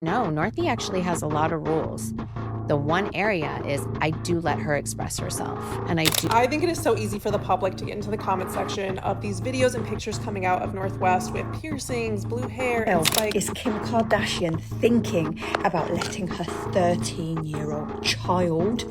No, Northie actually has a lot of rules. The one area is I do let her express herself, and I do. I think it is so easy for the public to get into the comment section of these videos and pictures coming out of North West with piercings, blue hair, and spikes. Is Kim Kardashian thinking about letting her 13-year-old child?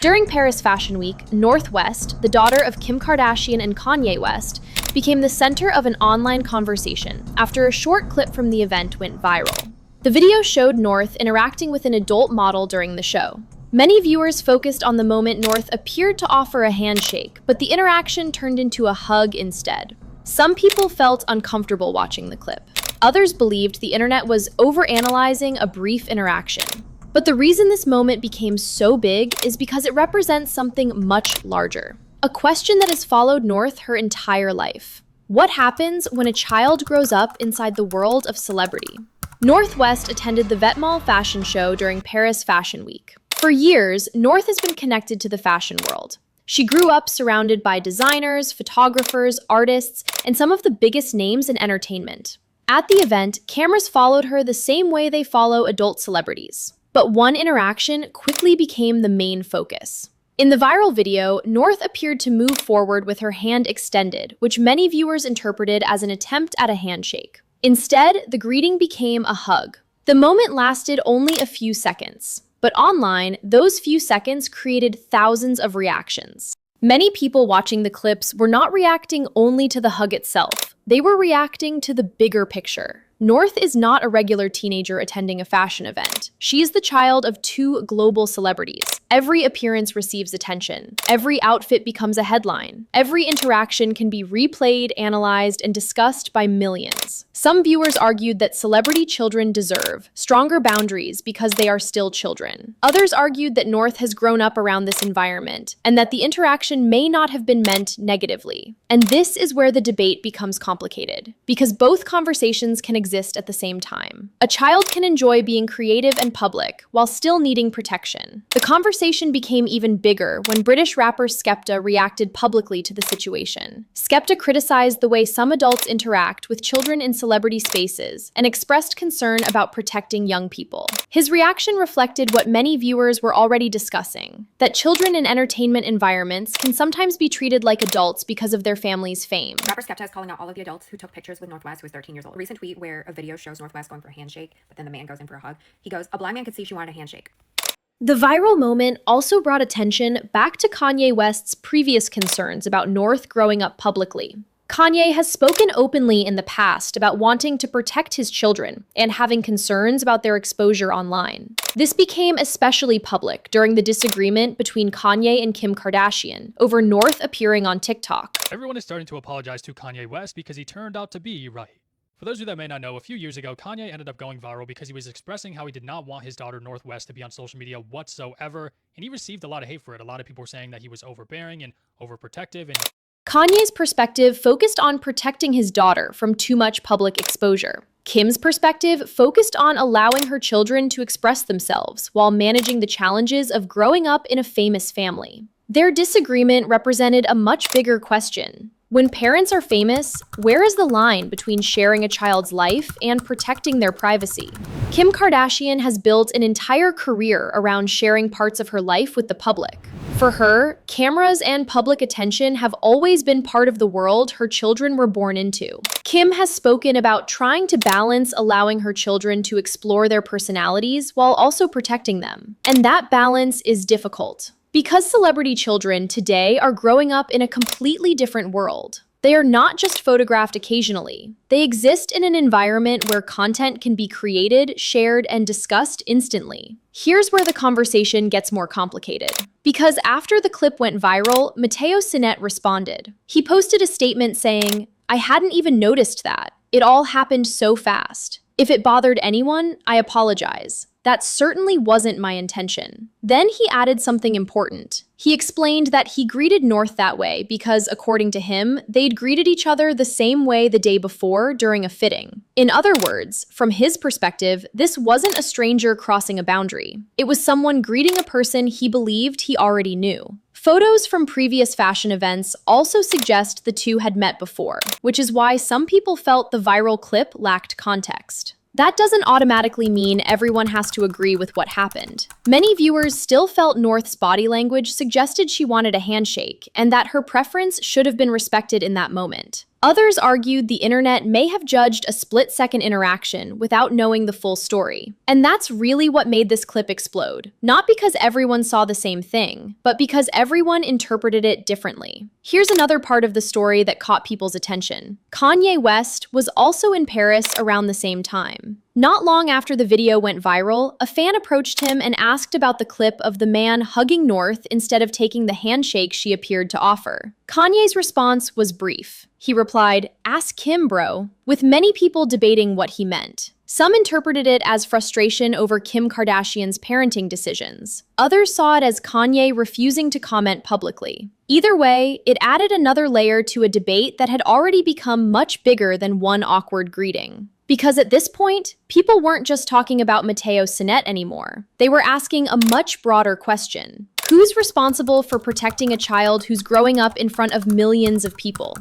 During Paris Fashion Week, North West, the daughter of Kim Kardashian and Kanye West, became the center of an online conversation after a short clip from the event went viral. The video showed North interacting with an adult model during the show. Many viewers focused on the moment North appeared to offer a handshake, but the interaction turned into a hug instead. Some people felt uncomfortable watching the clip. Others believed the internet was overanalyzing a brief interaction. But the reason this moment became so big is because it represents something much larger. A question that has followed North her entire life. What happens when a child grows up inside the world of celebrity? North West attended the Vetements fashion show during Paris Fashion Week. For years, North has been connected to the fashion world. She grew up surrounded by designers, photographers, artists, and some of the biggest names in entertainment. At the event, cameras followed her the same way they follow adult celebrities. But one interaction quickly became the main focus. In the viral video, North appeared to move forward with her hand extended, which many viewers interpreted as an attempt at a handshake. Instead, the greeting became a hug. The moment lasted only a few seconds, but online, those few seconds created thousands of reactions. Many people watching the clips were not reacting only to the hug itself. They were reacting to the bigger picture. North is not a regular teenager attending a fashion event. She is the child of two global celebrities. Every appearance receives attention. Every outfit becomes a headline. Every interaction can be replayed, analyzed, and discussed by millions. Some viewers argued that celebrity children deserve stronger boundaries because they are still children. Others argued that North has grown up around this environment and that the interaction may not have been meant negatively. And this is where the debate becomes complicated, because both conversations can exist at the same time. A child can enjoy being creative and public while still needing protection. The conversation became even bigger when British rapper Skepta reacted publicly to the situation. Skepta criticized the way some adults interact with children in celebrity spaces and expressed concern about protecting young people. His reaction reflected what many viewers were already discussing, that children in entertainment environments can sometimes be treated like adults because of their family's fame. Rapper Skepta is calling out all of the adults who took pictures with North West, who was 13 years old. A recent tweet where a video shows North West going for a handshake, but then the man goes in for a hug. He goes, "A blind man could see she wanted a handshake." The viral moment also brought attention back to Kanye West's previous concerns about North growing up publicly. Kanye has spoken openly in the past about wanting to protect his children and having concerns about their exposure online. This became especially public during the disagreement between Kanye and Kim Kardashian over North appearing on TikTok. Everyone is starting to apologize to Kanye West because he turned out to be right. For those of you that may not know, a few years ago, Kanye ended up going viral because he was expressing how he did not want his daughter North West to be on social media whatsoever, and he received a lot of hate for it. A lot of people were saying that he was overbearing and overprotective, and Kanye's perspective focused on protecting his daughter from too much public exposure. Kim's perspective focused on allowing her children to express themselves while managing the challenges of growing up in a famous family. Their disagreement represented a much bigger question. When parents are famous, where is the line between sharing a child's life and protecting their privacy? Kim Kardashian has built an entire career around sharing parts of her life with the public. For her, cameras and public attention have always been part of the world her children were born into. Kim has spoken about trying to balance allowing her children to explore their personalities while also protecting them. And that balance is difficult. Because celebrity children today are growing up in a completely different world. They are not just photographed occasionally. They exist in an environment where content can be created, shared, and discussed instantly. Here's where the conversation gets more complicated. Because after the clip went viral, Matteo Sinet responded. He posted a statement saying, "I hadn't even noticed that. It all happened so fast. If it bothered anyone, I apologize. That certainly wasn't my intention." Then he added something important. He explained that he greeted North that way because, according to him, they'd greeted each other the same way the day before during a fitting. In other words, from his perspective, this wasn't a stranger crossing a boundary. It was someone greeting a person he believed he already knew. Photos from previous fashion events also suggest the two had met before, which is why some people felt the viral clip lacked context. That doesn't automatically mean everyone has to agree with what happened. Many viewers still felt North's body language suggested she wanted a handshake, and that her preference should have been respected in that moment. Others argued the internet may have judged a split-second interaction without knowing the full story. And that's really what made this clip explode. Not because everyone saw the same thing, but because everyone interpreted it differently. Here's another part of the story that caught people's attention. Kanye West was also in Paris around the same time. Not long after the video went viral, a fan approached him and asked about the clip of the man hugging North instead of taking the handshake she appeared to offer. Kanye's response was brief. He replied, "Ask him, bro," with many people debating what he meant. Some interpreted it as frustration over Kim Kardashian's parenting decisions. Others saw it as Kanye refusing to comment publicly. Either way, it added another layer to a debate that had already become much bigger than one awkward greeting. Because at this point, people weren't just talking about Matteo Sinet anymore. They were asking a much broader question. Who's responsible for protecting a child who's growing up in front of millions of people?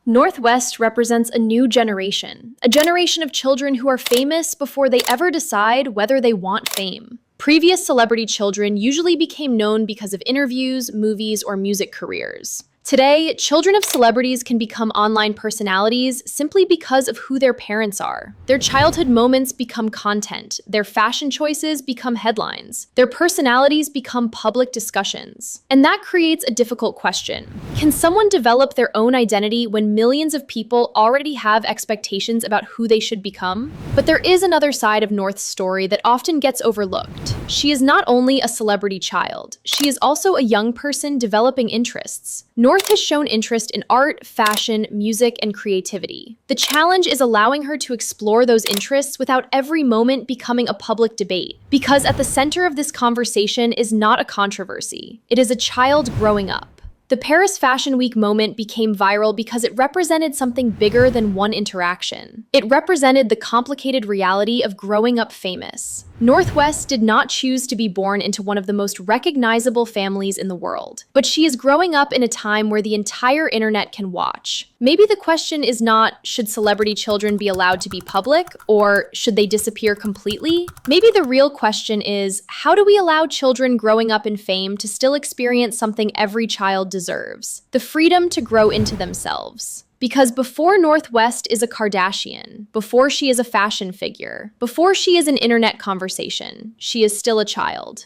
North West represents a new generation, a generation of children who are famous before they ever decide whether they want fame. Previous celebrity children usually became known because of interviews, movies, or music careers. Today, children of celebrities can become online personalities simply because of who their parents are. Their childhood moments become content, their fashion choices become headlines, their personalities become public discussions. And that creates a difficult question. Can someone develop their own identity when millions of people already have expectations about who they should become? But there is another side of North's story that often gets overlooked. She is not only a celebrity child, she is also a young person developing interests. North has shown interest in art, fashion, music, and creativity. The challenge is allowing her to explore those interests without every moment becoming a public debate. Because at the center of this conversation is not a controversy. It is a child growing up. The Paris Fashion Week moment became viral because it represented something bigger than one interaction. It represented the complicated reality of growing up famous. North West did not choose to be born into one of the most recognizable families in the world, but she is growing up in a time where the entire internet can watch. Maybe the question is not, should celebrity children be allowed to be public, or should they disappear completely? Maybe the real question is, how do we allow children growing up in fame to still experience something every child deserves? The freedom to grow into themselves. Because before North West is a Kardashian, before she is a fashion figure, before she is an internet conversation, she is still a child.